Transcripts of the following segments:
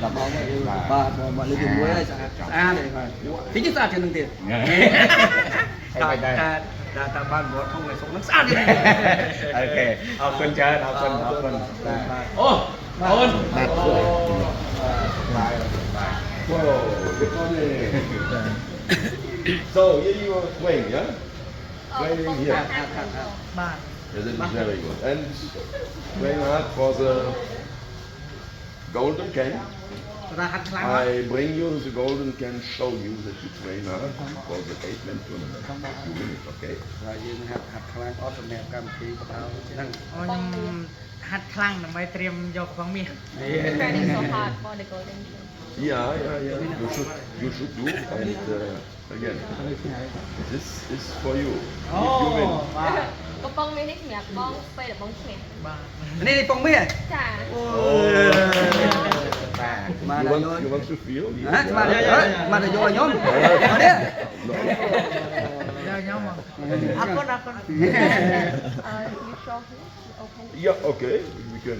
đập bóng mà lấy dùng muối xa này rồi tí chứ xa trên đường tiền ta ban bố không này sống nó xa đi ok học quân chơi học quân ô ôn Whoa, good morning. So here you are playing, yeah? Playing here. Yes, it is very good. And playing hard for the golden can. I bring you the golden can, show you that you train hard for the 8-man tournament. You win it, okay? rồiយើងហាត់ខ្លាំងអត់សម្រាប់កម្មវិធីបដោហ្នឹង ខ្ញុំហាត់ខ្លាំងដើម្បីត្រៀមយកផងមាស Training so hard for the golden King. Yeah. You should do. And again, this is for you. If you win. កំប៉ុងមាសនេះសម្រាប់បងពេលដែលបងឈ្នះ បាទ នេះពងមាស ចា You want to feel? ហ៎ស្មានយកឲ្យខ្ញុំនេះ ដល់ខ្ញុំមកអរគុណ you show him open Yeah, okay. We can.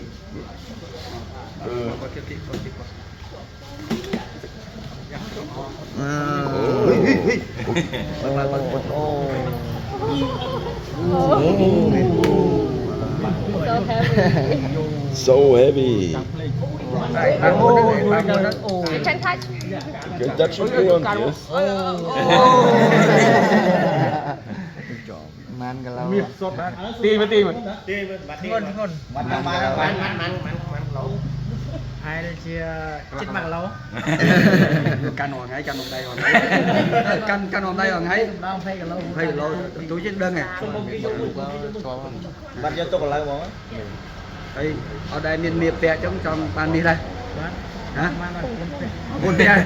so heavy So heavy. តាមមុនហ្នឹង you can touch Can touch if you want, yes. ម៉ានកន្លោ មាសសុតទីមក ធ្ងន់ហើយជាជិត1គីឡូ កាន់អងថ្ងៃកាន់អងដៃអងថ្ងៃកាន់អងដៃអងថ្ងៃ ដល់20គីឡូ 20គីឡូទូជិះដឹងហ៎ បាត់យកទុកកន្លែងហ្មង ហើយអត់ដែលមានមាសពាក់អញ្ចឹងចង់បានមាសដែរ បាទ ហ៎ បានអរគុណ មុនពាក់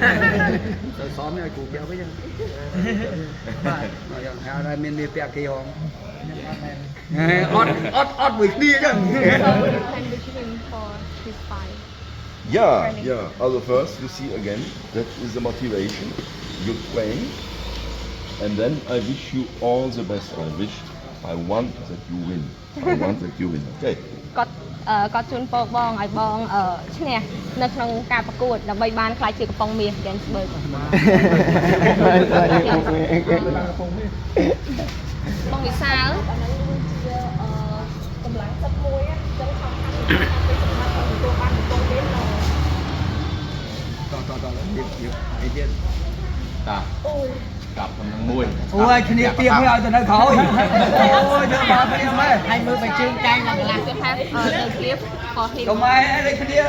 ទៅសមឲ្យគ្រូពាក់វិញបាទយ៉ាងហៅដែលមានមាសពាក់គេហងអត់មួយគ្នាអញ្ចឹង so you can beat him for his fight Yeah. Also first you see again, that is the motivation. You train, and then I wish you all the best. I want that you win. I want that you win. Okay. គាត់ជូនពរបងឲ្យបងឈ្នះនៅក្នុងការប្រកួតដើម្បីបានខ្លាចជាកំប៉ុងមាស Gainsbourg បងវិសាលកម្លាំងទឹកមួយអញ្ចឹងខំខាត់ទៅសម្រាប់ទទួលបានកំប៉ុងមាស តអីទៀត តាកាប់កំណងមួយ អូយគ្នាទៀមឲ្យទៅនៅក្រោយអូយយកមកគ្នាម៉ែ ហើយមើលបញ្ជើងកែងមកកន្លះ to have the gift for him កុំឲ្យឯគ្នា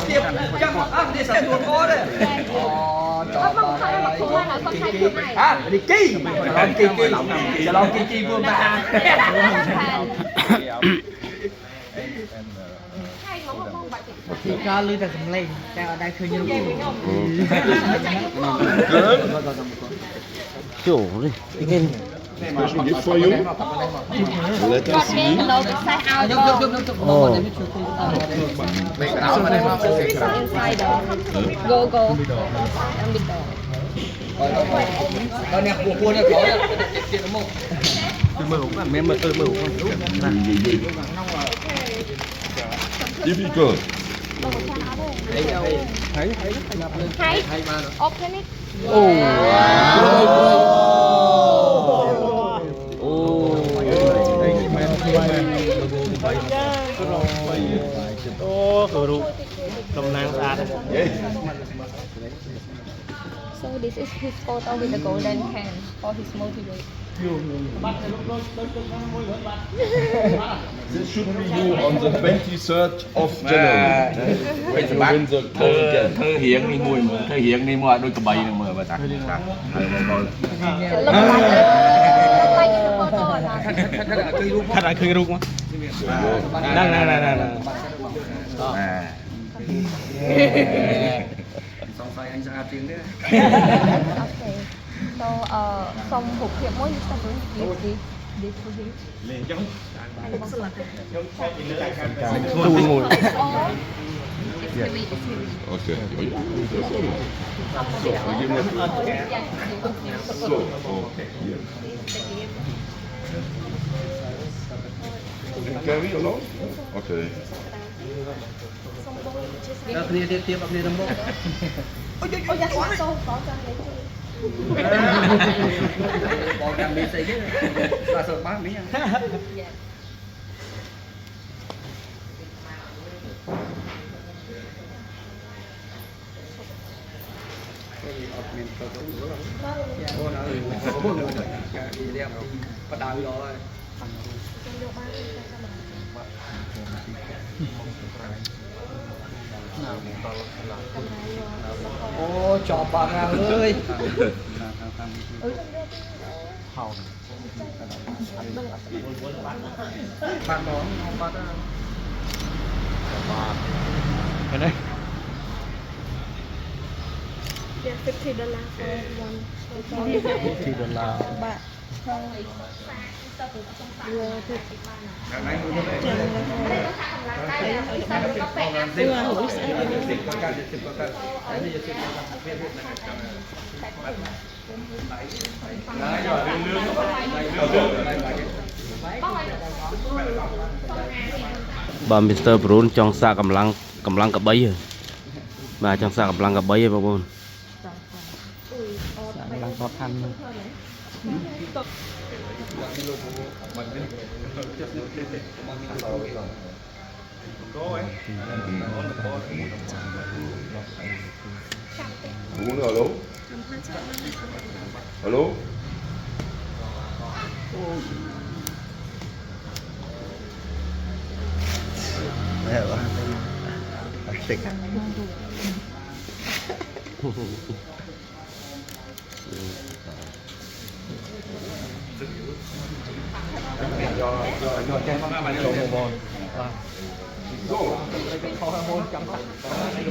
ទៀមចាំអស់គ្នាសំទួតអូទេអូ អត់បងខំមកខ្លួនឲ្យគាត់ឆៃខ្លួនឯង ហ่ะនេះគីច្រឡំគីមួយមក ឆៃមកបងបាច់តិច ទីក៏លឺតែសំឡេងតែអត់ដែលឃើញរូប Special gift for you. Let គាត់ us មាន see. គីឡូពិសេសឲ្យបង inside go and bit ដល់អ្នកពួកនេះក្រោយទៀតមកមើលហ្នឹងមិនមើលមើល Difficult. ហើយ open it អូ គឺរូបតំណាងស្អាត Yes. so this is his photo with the golden can for his motivation This should be you on the 23rd of January. When you win the golden can. ធ្វើរៀងនេះមួយមើលធ្វើរៀងនេះមកដូចកបីនឹងមើលបើតាហើយបង look like in the photo ណា ថាត់ឲ្យឃើញរូបមកហ្នឹងសង្ស័យអញស្អាតជាងទេ okay so សុំរូបភាពមួយ you start doing this to him លេងអញ្ចឹង Two more. it's really Okay. So, okay. Yeah. You carry along? Okay. ដល់គ្នាទៀតទៀតគ្នាទៅមុខ អូយយ៉ាស្មាតោបងចាំលេង បងចាំមានស្អីគេបាទសូមបានមីអត់មានទៅទៅអូនអើយអូនរៀបបដៅដល់ហើយអូចប់បាត់ហើយអើយហៅបាត់បងបាត់ហើយឃើញទេ Yeah, $50 for one. $50. Bạn không vừa thực bà Mr. Brun trong xa cầm lăng cả bấy rồi bà trong xa cầm lăng cả bấy rồi bà bôn đang khó khăn Đúng rồi, alo. Alo.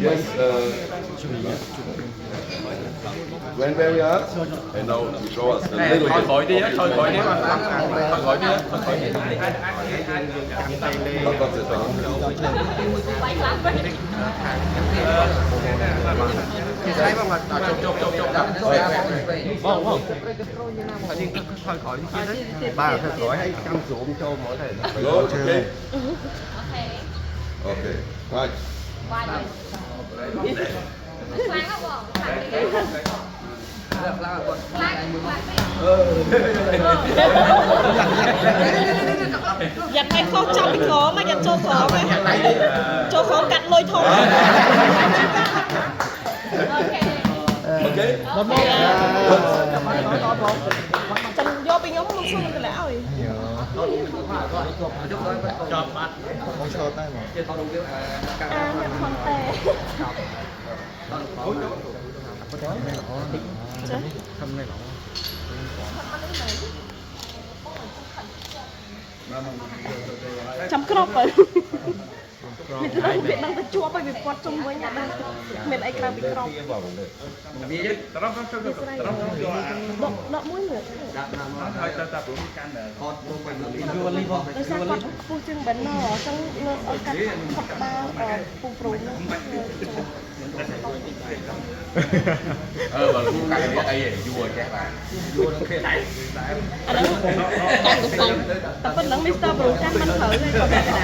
Yes, when very hard, and now you show us a little bit. Thôi khỏi đi á, thôi khỏi đi mà. Thôi khỏi đi á, thôi khỏi đi. Not the time. thấy không mà chụp thôi khỏi ba thôi khỏi hay cam ruộng cho mỗi thầy Hello, okay. Okay, right. Dặn hay khó trong cái khó mà dặn cho khó mà cho khó cắt lôi thôi. Okay. Chẳng do bên nhóm lúc xuân cái lão rồi. À, nhận hoàn tè. Chấm crop rồi. Mình cứ đang Việt đang phải chua bởi vì quạt chung với nhà đang mình ấy đang bị crop. Đọ mũi nữa. Tôi sang quạt phu chưng bánh nó ở trong ở cắt quạt bao phu phu Bà cũng cài cái ấy để vua chết bà. Ở đó canh của phòng tập phân lắng Mr. Bro canh bánh thử lên còn cái nào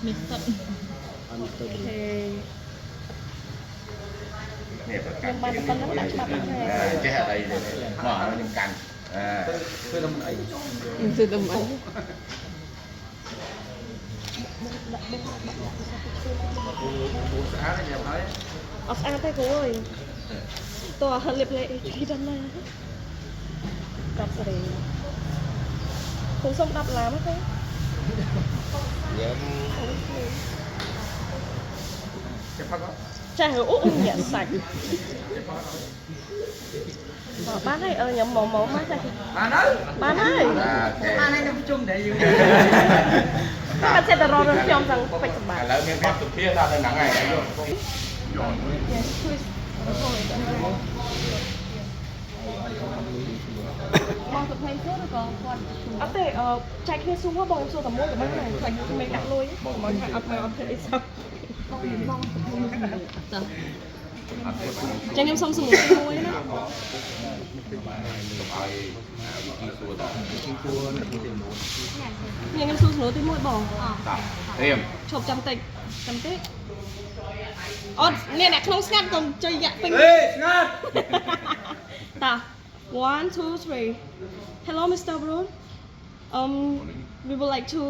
nhưng mà tập phân lắng đặt mặt này Chết ở đây mở nó nhưng cành. tôi làm ấy sự đồng ấy ở xa tay cô ơi tòa hơi liệp lệ khi đâm này đập rồi không xong đập làm hết chả hiểu uống nhẹ sạch bán này nhầm màu màu mắt này bán này nó chung để gì bạn sẽ rò rồi trong rằng phải chụp bạn Lỡ miền Bắc tụi kia ra đây nắng ngày đấy luôn. Bong tập hay phốt có còn ở đây chạy kia xuống quá bong xuống tầm môi của mấy này phải mình đặt lôi mọi người ở đây sao ចឹងខ្ញុំសុំសំណួរទី1ណា ខ្ញុំសួរសំណួរទី1បង ត្រៀម ឈប់ចាំតិចអូអ្នកក្នុងស្ងាត់កុំចុយយ៉ាក់ពេញ เฮ้ยស្ងាត់ តា 1 2 3 Hello Mr. Brown we would like to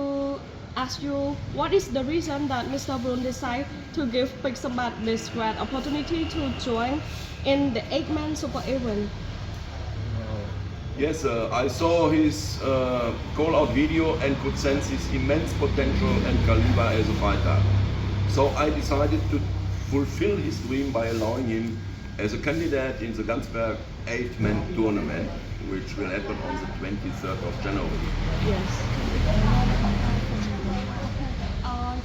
ask you what is the reason that Mr. Brown decided to give Big Sambat this great opportunity to join in the 8-man super event. Yes, I saw his call-out video and could sense his immense potential and caliber as a fighter. So I decided to fulfill his dream by allowing him as a candidate in the Ganzberg 8-man tournament, which will happen on the 23rd of January. Yes.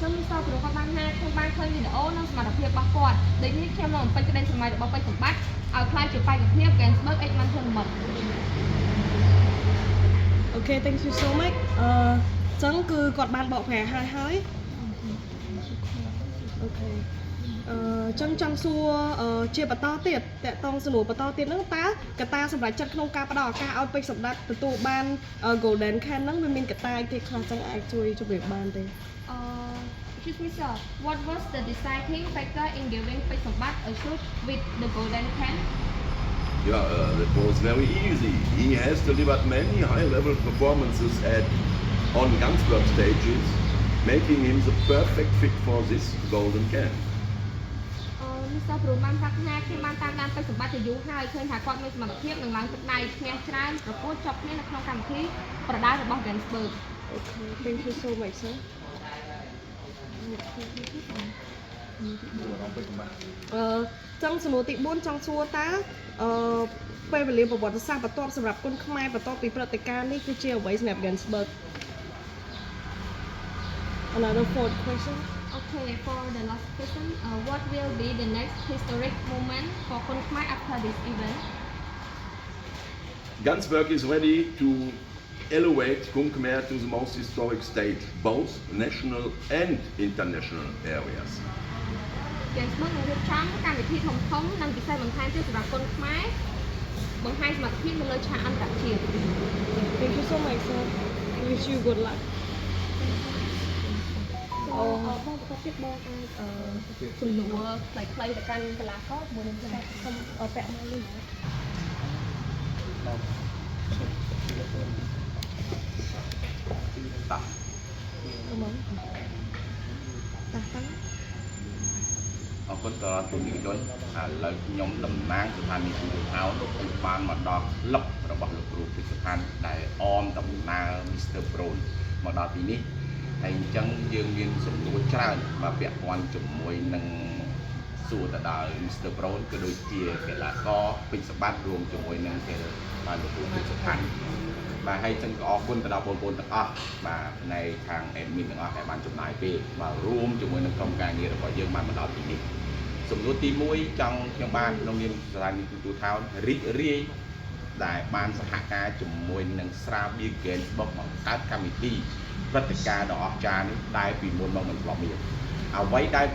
ចឹងមីស្ទ័រព្រោះគាត់បានថាខ្ញុំបានឃើញវីដេអូនិងសមត្ថភាពរបស់គាត់ដូចនេះខ្ញុំនឹងបំពេញក្តីស្រមៃរបស់ពេជ្រសម្បត្តិឲ្យខ្លាចជាបេក្ខភាព Gainsbourg 8-man tournament Okay, thank you so much. ចឹងគឺគាត់បានបកប្រែហើយអូខេចឹងចង់សួរជាបន្តទៀតតកតងសំណួរបន្តទៀតហ្នឹងតើកត្តាសម្រាប់ចិត្តក្នុងការផ្ដល់ឱកាសឲ្យពេជ្រសម្បត្តិទទួលបាន Golden Can ហ្នឹងវាមានកត្តាអីគេខ្លះចឹងអាចជួយជម្រាបបានទេ Excuse me sir, what was the deciding factor in giving Peck Sambat a shot with the Golden Can? Yeah, that was very easy. He has delivered many high-level performances on Ganzberg stages, making him the perfect fit for this Golden Can. Mr. Brown បានថាខ្ញុំបានតាមដានពេជ្រសម្បត្តិជាយូរហើយឃើញថាគាត់មានសមត្ថភាពនឹងឡើងទឹកដៃឈ្នះច្រើនប្រកួតជាប់គ្នានៅក្នុងកម្មវិធីប្រដាល់របស់ Gainsbourg. Okay, thank you so much sir. ចឹងសំណួរទី4ចង់សួរតើពេលវេលាប្រវត្តិសាស្ត្របន្ទាប់សម្រាប់គុនខ្មែរបន្ទាប់ពីព្រឹត្តិការណ៍នេះគឺជាអ្វីសម្រាប់ Gainsbourg Another fourth question Okay, for the last question, what will be the next historic moment for Kun Khmer after this event? Ganzberg is ready to elevate Kun Khmer to the most historic stage, both national and international areas. Gainsbourg នឹងរៀបចំកម្មវិធីធំៗនិងពិសេសបន្ថែមទៀតសម្រាប់គុនខ្មែរបង្ហាញសមត្ថភាពនៅលើឆាកអន្តរជាតិ Thank you so much sir. Wish you good luck. បងបន្តទៀតបងអាចជំនួសខ្លីៗទៅកាន់កីឡាករមួយនឹងសូមពាក់មកលុយអរគុណដល់ទូនីតិជនឥឡូវខ្ញុំតំណាងស្ថានីយ៍ទូរទស្សន៍បានមកដល់ក្លឹបរបស់លោកគ្រូពេជ្រសុផាន់ដែលអមដំណើរ Mr. Brown មកដល់ទីនេះហើយអញ្ចឹងយើងមានសំណួរច្រើនមកពាក់ព័ន្ធជាមួយនឹងសួរទៅដល់ Mr. Brown ក៏ដូចជាកីឡាករពេជ្រសម្បត្តិរួមជាមួយនឹងបាទលោកគ្រូពេជ្រសុផាន់បាទហើយចឹងក៏អរគុណទៅដល់បងប្អូនទាំងអស់បាទផ្នែកខាង admin ទាំងអស់ដែលបានចំណាយពេលបាទរួមជាមួយនឹងក្រុមការងាររបស់យើងបានមកដល់ទីនេះសំណួរទី1ចង់ខ្ញុំបានក្នុងនាមស្ថានីយ៍ទូរទស្សន៍រីករាយដែលបានសហការជាមួយនឹងស្រាបៀរ Gainsbourg បង្កើតកម្មវិធីព្រឹត្តិការណ៍ដ៏អស្ចារ្យនេះដែលពីមុនមកមិនធ្លាប់មានអ្វីដែល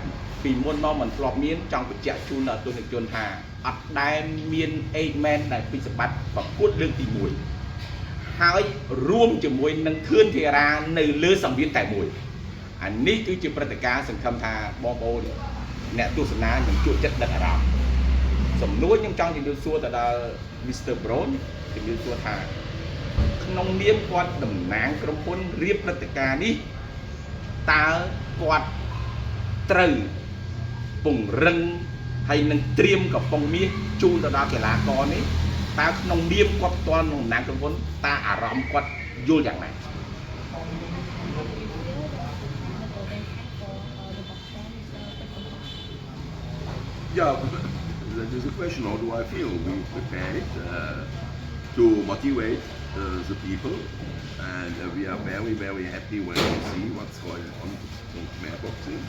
ពីមុនមកមិនធ្លាប់មានចង់បញ្ជាក់ជូនដល់ទស្សនិកជនថាអត់ដែលមាន 8-man ដែលពេជ្រសម្បត្តិប្រកួតលើកទី1ហើយរួមជាមួយនឹងធឿនធីរានៅលើសង្វៀនតែមួយអានេះគឺជាព្រឹត្តិការណ៍សង្ឃឹមថាបងប្អូនអ្នកទស្សនានឹងជួបចិត្តដិតអារម្មណ៍សំណួរខ្ញុំចង់ជម្រាបសួរទៅដល់ Mr. Brown ជំរាបសួរថាក្នុងនាមគាត់តំណាងក្រុមហ៊ុនរៀបព្រឹត្តិការណ៍នេះតើគាត់ត្រូវពង្រឹងហើយនឹងត្រៀមកំប៉ុងមាសជូនទៅដល់កីឡាករនេះតើក្នុងនាមគាត់ផ្ទាល់ក្នុងតំណាងក្រុមហ៊ុនតើអារម្មណ៍គាត់យល់យ៉ាងណា Yeah, that is a question. How do I feel? We prepared to motivate the people, and we are very, very happy when we see what's going on in Khmer boxing.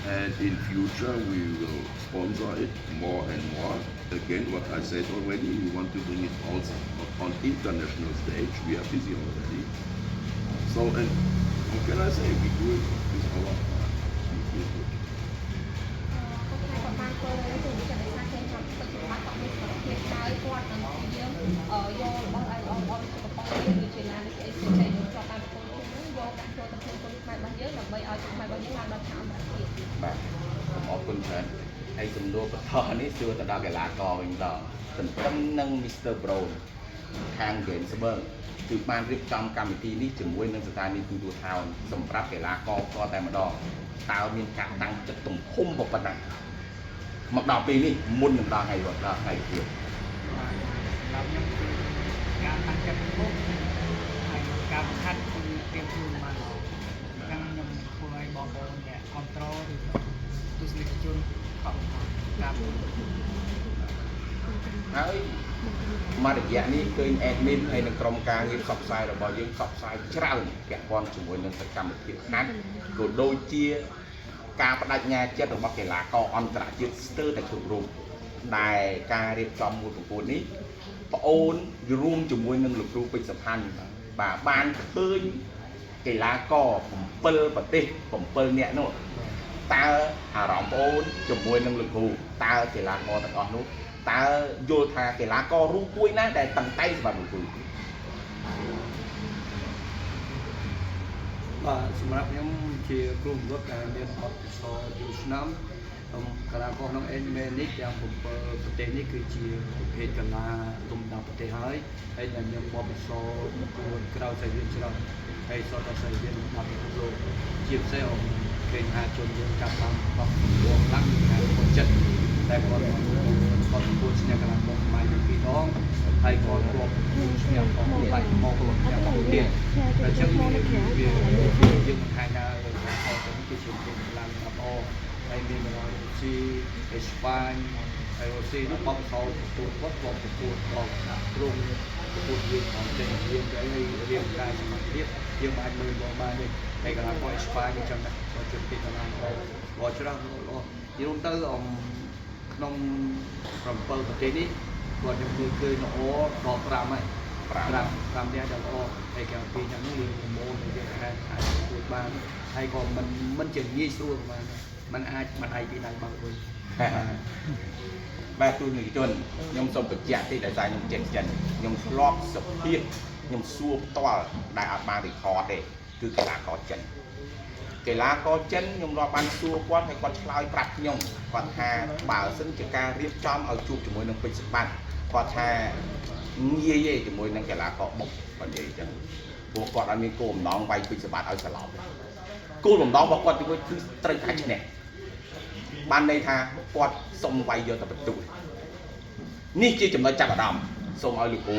And in future, we will sponsor it more and more. Again, what I said already, we want to bring it also on international stage. We are busy already. So, and what can I say? We do it with our heart. We feel good. យករបស់ឯងអត់ទៅកំប៉ុងនេះដូចជាណានេះអីផ្សេងៗយើងជាប់តាមប្រព័ន្ធជុំហ្នឹងយកដាក់ចូលទៅក្នុងគុណខ្មែររបស់យើងដើម្បីឲ្យគុណខ្មែររបស់យើងឡើងដល់ថ្នាក់អន្តរជាតិបាទសូមអរគុណច្រើនហើយសំណួរបន្តនេះសួរទៅដល់កីឡាករវិញម្ដងទន្ទឹមនឹង Mr. Brown ខាង Johannesburg គឺបានរៀបចំកម្មវិធីនេះជាមួយនឹងស្ថានីយទូទួលថោនសម្រាប់កីឡាករផ្ទាល់តែម្ដងតើមានការតាំងចិត្តទំហំប៉ុណ្ណាមកដល់ពេលនេះមុននឹងដល់ថ្ងៃរត់ដល់ថ្ងៃទៀត เรายังการตั้งใจพบการคัดคือเตรียมตัวมาการยังคอยบอกเนี่ยคอนโทรลตุสลิกจุนขับการ ហើយមករយៈនេះឃើញ admin ហើយនឹងក្រុមការងារផ្សព្វផ្សាយរបស់យើងផ្សព្វផ្សាយច្រើនពាក់ព័ន្ធជាមួយនឹងសកម្មភាពណាត់ក៏ដូចជាការបដិញ្ញាចិត្តរបស់កីឡាករអន្តរជាតិស្ទើរតែគ្រប់រូបដែលការរៀបចំមួយប្រកួតនេះប្អូនរួមជាមួយនឹងលោកគ្រូពេជ្រសុផាន់បាទបានឃើញកីឡាករ7ប្រទេស7នាក់នោះតើអារម្មណ៍ប្អូនជាមួយនឹងលោកគ្រូតើកីឡាករទាំងអស់នោះតើយល់ថាកីឡាកររូបមួយណាដែលតឹងតែងសម្រាប់លោកគ្រូ បាទសម្រាប់ខ្ញុំជាគ្រូបង្វឹកដែលមានបទពិសោធន៍យូរឆ្នាំកីឡាករក្នុង AMA នេះទាំង7ប្រទេសនេះគឺជាប្រភេទកីឡាលំដាប់ប្រទេសហើយដែលមានបទពិសោធន៍ក្រៅសាយរៀនច្រើនហើយសតតែសាយរៀនលំដាប់ពិភពលោកជាពិសេសគេថាជនយើងចាប់បានបបួនខ្លាំងហើយគាត់ចិត្តតែគាត់ប្រកួតឈ្នះកីឡាករខ្មែរពីរដងហើយគាត់គ្រប់ឈ្នះផងបាច់មកគ្រប់ឈ្នះផងទៀតតែចឹងវាយើងមិនខាញ់ថាគាត់ទៅគឺជាកីឡាល្អហើយមានរុស្ស៊ីអេស្ប៉ាញហើយរុស្ស៊ីនោះបបសោប្រកួតគាត់ប្រកួតដល់ក្រុមប្រកួតយើងផងតែយើងទៅឲ្យរៀបការសមត្ថភាពយើងអាចមើលបានទេហើយកីឡាករអេស្ប៉ាញអញ្ចឹងគាត់ជិតពីកីឡាល្អច្រើនល្អយល់ទៅក្នុង7ប្រទេសនេះគាត់ខ្ញុំឃើញល្អដល់5ហើយ5ដែរដល់ល្អហើយកាលពីយ៉ាងនេះយើងម៉ូនយើងអាចធ្វើបានហើយក៏មិនជាងាយស្រួលបានมันអាចពីដៃបងវិញ បាទទូនីតិជនខ្ញុំសូមបញ្ជាក់តិចដោយសារខ្ញុំចេះចិនខ្ញុំធ្លាប់សុភាពខ្ញុំសួរផ្ទាល់ដែលអត់បានរីខតទេគឺកីឡាករចិនកីឡាករចិនខ្ញុំរាប់បានសួរគាត់ហើយគាត់ឆ្លើយប្រាប់ខ្ញុំគាត់ថាបើសិនជាការរៀបចំឲ្យជួបជាមួយនឹងពេជ្រសម្បត្តិគាត់ថាងាយទេជាមួយនឹងកីឡាករបុកគាត់និយាយអញ្ចឹងព្រោះគាត់អត់មានគោលបំណងវាយពេជ្រសម្បត្តិឲ្យស្លាប់គោលបំណងរបស់គាត់គឺត្រូវតែឈ្នះបានន័យថាគាត់សុំវាយយកតែបន្ទូលនេះជាចំណុចចាប់អារម្មណ៍សូមឲ្យលោកគ្រូ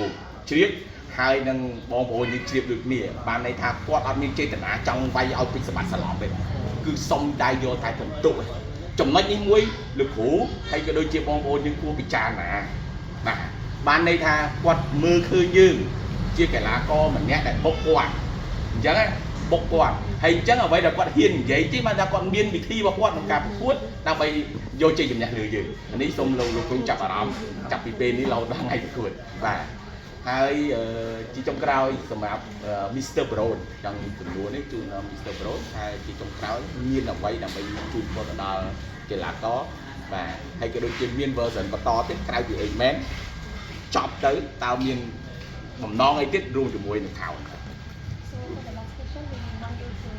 ជ្រាបហើយនឹងបងប្អូនយើងជ្រាបដូចគ្នាបានន័យថាគាត់អត់មានចេតនាចង់វាយឲ្យពេជ្រសម្បត្តិស្លាប់ទេគឺសុំដៃយកតែបន្ទូលចំណុចនេះមួយលោកគ្រូហើយក៏ដូចជាបងប្អូនយើងគួរពិចារណាបាទបានន័យថាគាត់មើលឃើញយើងជាកីឡាករម្នាក់ដែលបុកគាត់អញ្ចឹងបុកគាត់ហើយអញ្ចឹងអ្វីដែលគាត់ហ៊ាននិយាយទីបានថាគាត់មានវិធីរបស់គាត់ក្នុងការប្រកួតដើម្បីយកជ័យជំនះលើយើងនេះសូមលោកគ្រូចាប់អារម្មណ៍ចាប់ពីពេលនេះរហូតដល់ថ្ងៃប្រកួតបាទហើយជាចុងក្រោយសម្រាប់ Mr. Brown ចង់ចំនួននេះជូន Mr. Brown ហើយជាចុងក្រោយមានអ្វីដើម្បីជូនគាត់ទៅដល់កីឡាករបាទហើយក៏ដូចជាមាន version បន្តទៀតក្រៅពី Amen ចប់ទៅតើមានបំណងអីទៀតរួមជាមួយនឹងខោ So for the last question, we want you to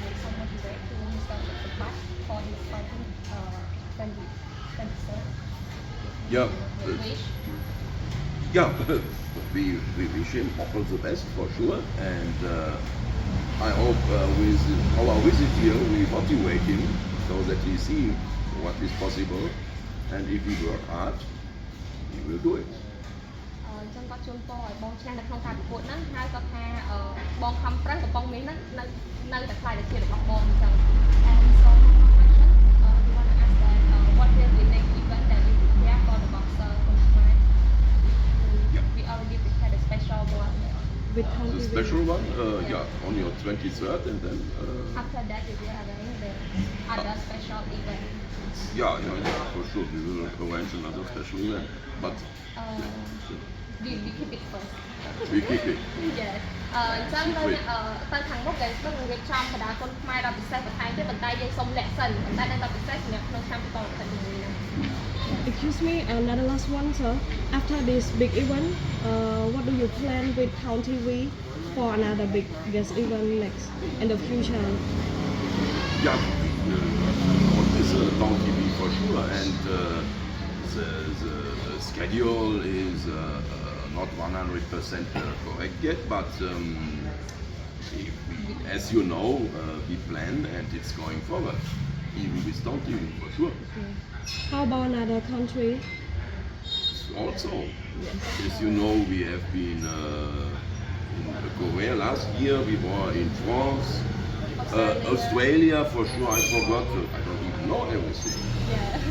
give some motivate to Mr. Subbat for his fighting 23rd. Yeah. Wish. Yeah, we wish him all the best for sure, and I hope with our visit here we motivate him so that he see what is possible, and if he work hard, he will do it. ចឹងគាត់ជូនពរឲ្យបងឆ្នះនៅក្នុងការប្រកួតហ្នឹងហើយគាត់ថាបងខំប្រឹងកំប៉ុងមានហ្នឹងនៅតែខ្លាយទៅជារបស់បងអញ្ចឹង And so question we want to ask that what will be next event that you prepare for the boxer tonight? We already prepared a special one. With The country special one, yeah, on your 23rd, and then After that, we will arrange the other special event. yeah, for sure we will arrange another special event, but We keep it first. we keep it. Yes. អញ្ចឹងទៅខាងមុខដែលស្ទើររៀបចំបដាគុណខ្មែរដល់ពិសេសបន្ថែមទៀតប៉ុន្តែយើងសូមលាក់សិនប៉ុន្តែនៅតែពិសេសសម្រាប់ក្នុងឆ្នាំ2021នេះ Excuse me, another last one, sir. After this big event, what do you plan with Town TV for another big guest event next in the future? Yeah, on this Town TV for sure, and the schedule is not 100% correct yet, but as you know, we plan and it's going forward, even with Town TV for sure. How about another country? Also, as you know, we have been in Korea last year, we were in France, Australia for sure, I forgot, I don't even know everything.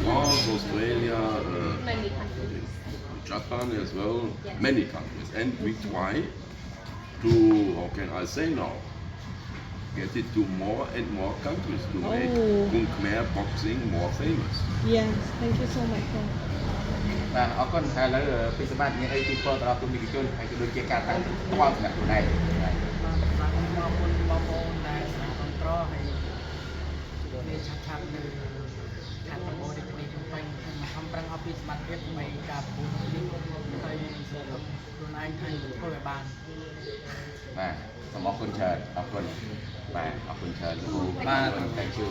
France, Australia, Many countries. Japan as well, Yes. many countries. And we try to, how can I say now, get it to more and more countries to make Oh. Kung Khmer boxing more famous. Yes, thank you so much, sir. បាទអរគុណហើយឥឡូវពីសម្បត្តិមានអីជូនពរទៅដល់ទូមីជនហើយក៏ដូចជាការតាំងទឹកផ្ទាល់សម្រាប់ខ្លួនឯង បាទអរគុណបងប្អូនដែលស្ដាប់គ្រប់ត្រហើយមានឆាប់នៅខាងប្រព័ន្ធរាជធានីភ្នំពេញហើយមកខំប្រឹងអស់ពីសមត្ថភាពដើម្បីការប្រកួតនេះហើយសម្រាប់ខ្លួនឯងហើយធ្វើឲ្យបាន បាទសូមអរគុណច្រើនអរគុណបាទអរគុណច្រើនលោកគ្រូបាទ thank you